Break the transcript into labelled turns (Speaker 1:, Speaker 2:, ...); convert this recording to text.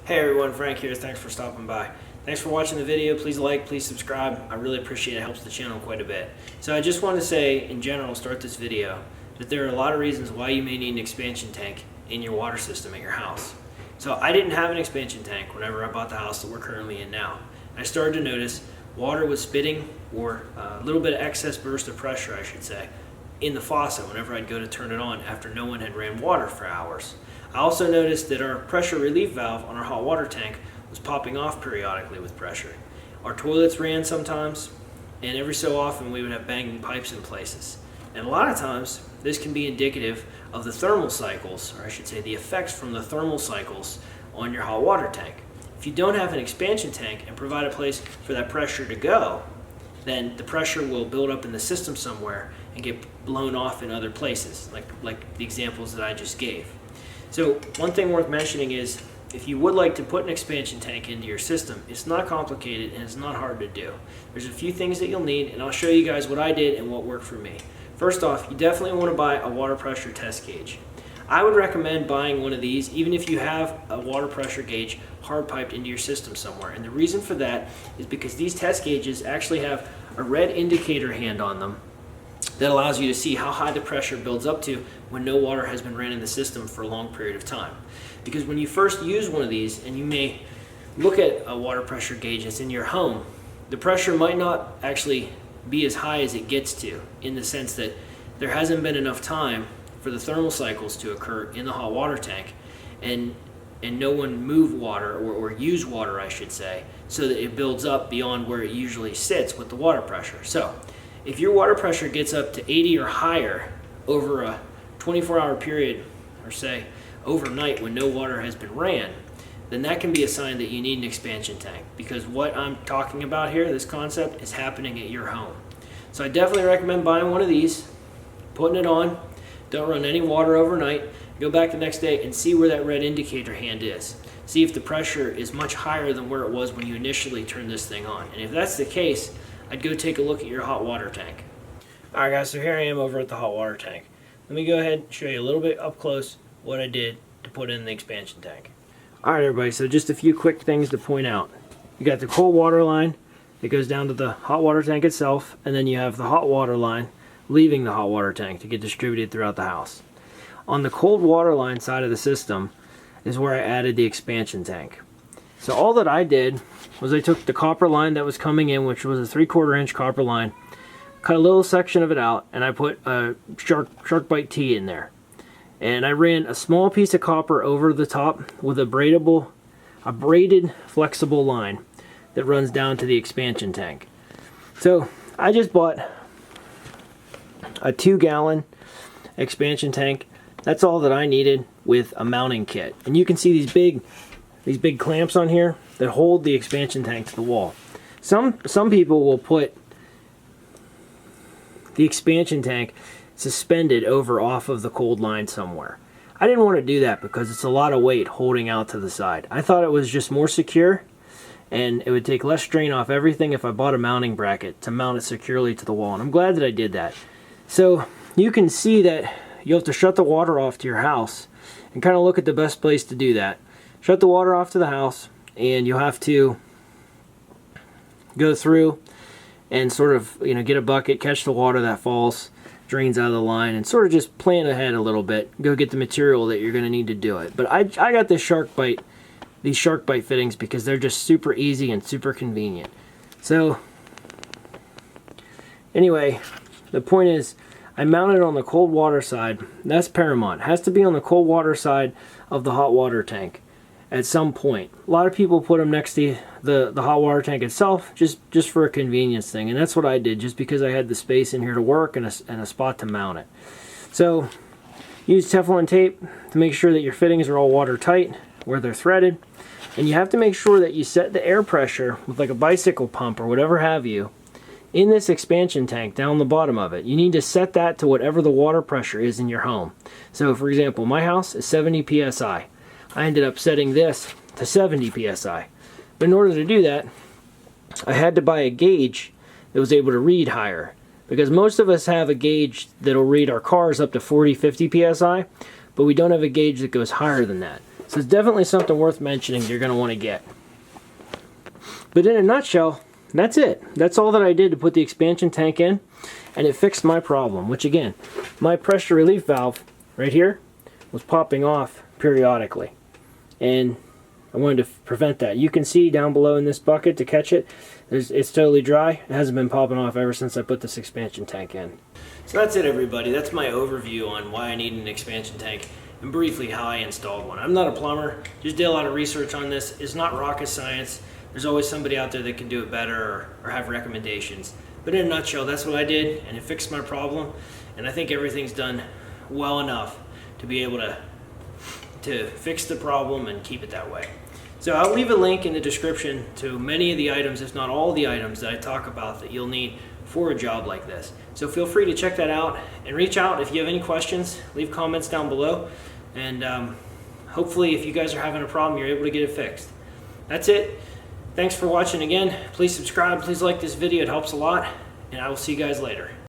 Speaker 1: Hey everyone, Frank here. Thanks for stopping by. Thanks for watching the video. Please like, please subscribe. I really appreciate it. It helps the channel quite a bit. So I just want to say, in general, start this video, that there are a lot of reasons why you may need an expansion tank in your water system at your house. So I didn't have an expansion tank whenever I bought the house that we're currently in now. I started to notice water was spitting, or a little bit of excess burst of pressure, I should say, in the faucet whenever I'd go to turn it on after no one had ran water for hours. I also noticed that our pressure relief valve on our hot water tank was popping off periodically with pressure. Our toilets ran sometimes, and every so often we would have banging pipes in places. And a lot of times this can be indicative of the thermal cycles, or I should say the effects from the thermal cycles on your hot water tank. If you don't have an expansion tank and provide a place for that pressure to go, then the pressure will build up in the system somewhere and get blown off in other places, like the examples that I just gave. So one thing worth mentioning is, if you would like to put an expansion tank into your system, it's not complicated and it's not hard to do. There's a few things that you'll need, and I'll show you guys what I did and what worked for me. First off, you definitely want to buy a water pressure test gauge. I would recommend buying one of these even if you have a water pressure gauge hard piped into your system somewhere. And the reason for that is because these test gauges actually have a red indicator hand on them that allows you to see how high the pressure builds up to when no water has been ran in the system for a long period of time. Because when you first use one of these, and you may look at a water pressure gauge that's in your home, the pressure might not actually be as high as it gets to, in the sense that there hasn't been enough time for the thermal cycles to occur in the hot water tank, and no one move water, or use water I should say, so that it builds up beyond where it usually sits with the water pressure. So if your water pressure gets up to 80 or higher over a 24-hour period, or say overnight when no water has been ran, then that can be a sign that you need an expansion tank, because what I'm talking about here, this concept, is happening at your home. So I definitely recommend buying one of these, putting it on, don't run any water overnight, go back the next day and see where that red indicator hand is. See if the pressure is much higher than where it was when you initially turned this thing on. And if that's the case, I'd go take a look at your hot water tank. Alright guys, so here I am over at the hot water tank. Let me go ahead and show you a little bit up close what I did to put in the expansion tank. Alright everybody, so just a few quick things to point out. You got the cold water line that goes down to the hot water tank itself, and then you have the hot water line leaving the hot water tank to get distributed throughout the house. On the cold water line side of the system is where I added the expansion tank. So all that I did was I took the copper line that was coming in, which was a 3/4 inch copper line, cut a little section of it out, and I put a SHARKBITE T in there. And I ran a small piece of copper over the top with a braided flexible line that runs down to the expansion tank. So I just bought a 2-gallon expansion tank. That's all that I needed with a mounting kit. And you can see these big clamps on here that hold the expansion tank to the wall. Some people will put the expansion tank suspended over off of the cold line somewhere. I didn't want to do that because it's a lot of weight holding out to the side. I thought it was just more secure, and it would take less strain off everything if I bought a mounting bracket to mount it securely to the wall. And I'm glad that I did that. So you can see that you have to shut the water off to your house and kind of look at the best place to do that. Shut the water off to the house, and you'll have to go through and sort of, get a bucket, catch the water that falls, drains out of the line, and sort of just plan ahead a little bit. Go get the material that you're going to need to do it. But I got these SHARKBITE fittings because they're just super easy and super convenient. So anyway, the point is, I mounted it on the cold water side. That's paramount. It has to be on the cold water side of the hot water tank at some point. A lot of people put them next to the hot water tank itself, just for a convenience thing, and that's what I did, just because I had the space in here to work and a spot to mount it. So use Teflon tape to make sure that your fittings are all watertight where they're threaded, and you have to make sure that you set the air pressure with like a bicycle pump or whatever have you in this expansion tank down the bottom of it. You need to set that to whatever the water pressure is in your home. So for example, my house is 70 psi. I ended up setting this to 70 psi. But in order to do that, I had to buy a gauge that was able to read higher, because most of us have a gauge that'll read our cars up to 40, 50 psi, but we don't have a gauge that goes higher than that. So it's definitely something worth mentioning you're going to want to get. But in a nutshell, that's it. That's all that I did to put the expansion tank in, and it fixed my problem, which again, my pressure relief valve right here was popping off periodically. And I wanted to prevent that. You can see down below in this bucket to catch it, it's totally dry. It hasn't been popping off ever since I put this expansion tank in. So that's it, everybody. That's my overview on why I need an expansion tank and briefly how I installed one. I'm not a plumber, just did a lot of research on this. It's not rocket science. There's always somebody out there that can do it better or have recommendations. But in a nutshell, that's what I did, and it fixed my problem. And I think everything's done well enough to be able to fix the problem and keep it that way. So I'll leave a link in the description to many of the items, if not all the items that I talk about that you'll need for a job like this. So feel free to check that out and reach out if you have any questions. Leave comments down below, and hopefully if you guys are having a problem, you're able to get it fixed. That's it. Thanks for watching again. Please subscribe, please like this video, it helps a lot, and I will see you guys later.